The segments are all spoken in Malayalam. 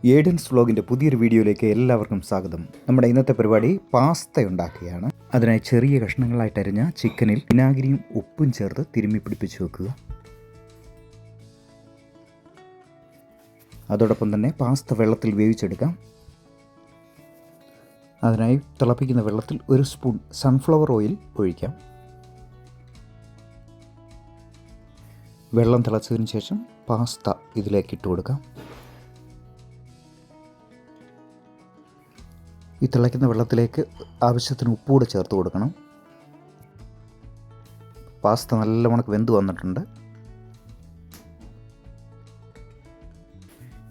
ഏഡൻസ് വ്ലോഗിൻ്റെ പുതിയൊരു വീഡിയോയിലേക്ക് എല്ലാവർക്കും സ്വാഗതം. നമ്മുടെ ഇന്നത്തെ പരിപാടി പാസ്ത ഉണ്ടാക്കുകയാണ്. അതിനായി ചെറിയ കഷ്ണങ്ങളായിട്ട് അരിഞ്ഞ ചിക്കനിൽ വിനാഗിരിയും ഉപ്പും ചേർത്ത് തിരുമ്മി പിടിപ്പിച്ച് വെക്കുക. അതോടൊപ്പം തന്നെ പാസ്ത വെള്ളത്തിൽ വേവിച്ചെടുക്കാം. അതിനായി തിളപ്പിക്കുന്ന വെള്ളത്തിൽ 1 സ്പൂൺ സൺഫ്ലവർ ഓയിൽ ഒഴിക്കാം. വെള്ളം തിളച്ചതിന് ശേഷം പാസ്ത ഇതിലേക്ക് ഇട്ട് കൊടുക്കാം. ഈ തിളയ്ക്കുന്ന വെള്ളത്തിലേക്ക് ആവശ്യത്തിന് ഉപ്പ് കൂടെ ചേർത്ത് കൊടുക്കണം. പാസ്ത നല്ലവണ്ണം വെന്ത് വന്നിട്ടുണ്ട്.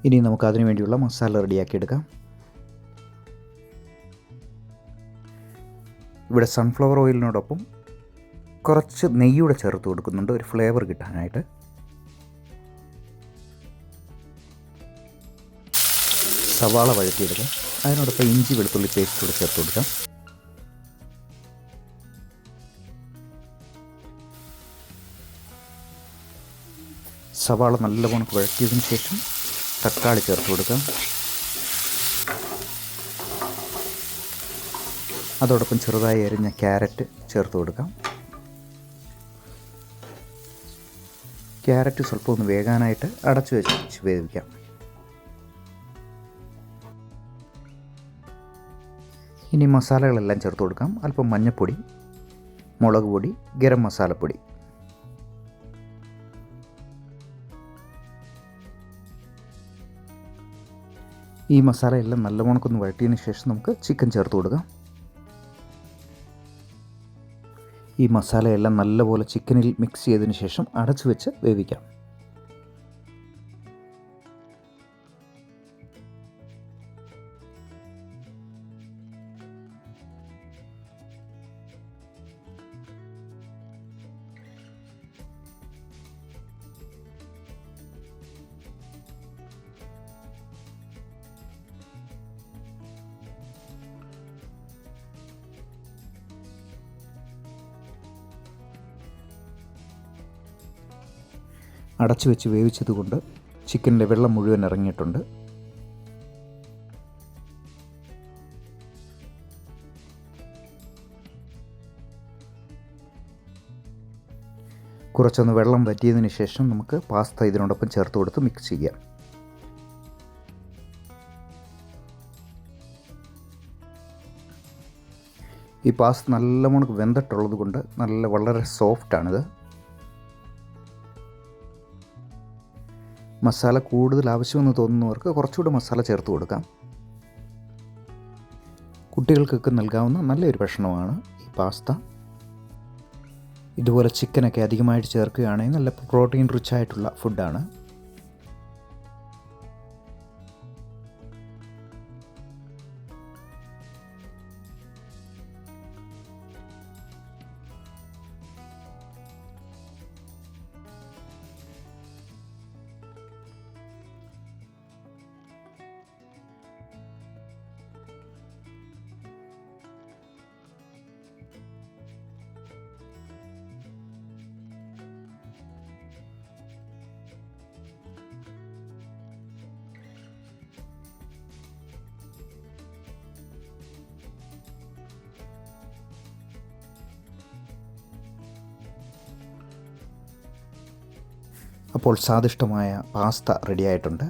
ഇനി നമുക്ക് അതിനു വേണ്ടിയുള്ള മസാല റെഡിയാക്കി എടുക്കാം. ഇവിടെ സൺഫ്ലവർ ഓയിലിനോടൊപ്പം കുറച്ച് നെയ്യൂടെ ചേർത്ത് കൊടുക്കുന്നുണ്ട്, ഒരു ഫ്ലേവർ കിട്ടാനായിട്ട്. സവാള വഴറ്റിയെടുക്കാം. അതിനോടൊപ്പം ഇഞ്ചി വെളുത്തുള്ളി പേസ്റ്റ് കൂടെ ചേർത്ത് കൊടുക്കാം. സവാള നല്ലവണ്ണം വഴറ്റിയതിന് ശേഷം തക്കാളി ചേർത്ത് കൊടുക്കാം. അതോടൊപ്പം ചെറുതായി അരിഞ്ഞ ക്യാരറ്റ് ചേർത്ത് കൊടുക്കാം. ക്യാരറ്റ് സ്വല്പം ഒന്ന് വേകാനായിട്ട് അടച്ചു വെച്ച് വേവിക്കാം. ഇനി മസാലകളെല്ലാം ചേർത്ത് കൊടുക്കാം. അല്പം മഞ്ഞൾപ്പൊടി, മുളക് പൊടി, ഗരം മസാലപ്പൊടി. ഈ മസാലയെല്ലാം നല്ലവണ്ണം വഴറ്റിയതിന് ശേഷം നമുക്ക് ചിക്കൻ ചേർത്ത് കൊടുക്കാം. ഈ മസാലയെല്ലാം നല്ലപോലെ ചിക്കനിൽ മിക്സ് ചെയ്തതിന് ശേഷം അടച്ചു വെച്ച് വേവിക്കാം. അടച്ചു വെച്ച് വേവിച്ചതുകൊണ്ട് ചിക്കനിലെ വെള്ളം മുഴുവൻ ഇറങ്ങിയിട്ടുണ്ട്. കുറച്ചൊന്ന് വെള്ളം വറ്റിയതിന് ശേഷം നമുക്ക് പാസ്ത ഇതിനോടൊപ്പം ചേർത്ത് കൊടുത്ത് മിക്സ് ചെയ്യാം. ഈ പാസ്ത നല്ലവണ്ണം വെന്തിട്ടുള്ളത് കൊണ്ട് വളരെ സോഫ്റ്റാണിത്. മസാല കൂടുതൽ ആവശ്യമെന്ന് തോന്നുന്നവർക്ക് കുറച്ചുകൂടെ മസാല ചേർത്ത് കൊടുക്കാം. കുട്ടികൾക്കൊക്കെ നൽകാവുന്ന നല്ലൊരു ഭക്ഷണമാണ് ഈ പാസ്ത. ഇതുപോലെ ചിക്കനൊക്കെ അധികമായിട്ട് ചേർക്കുകയാണെങ്കിൽ നല്ല പ്രോട്ടീൻ റിച്ച് ആയിട്ടുള്ള ഫുഡാണ്. അപ്പോൾ സ്വാദിഷ്ടമായ പാസ്ത റെഡിയായിട്ടുണ്ട്.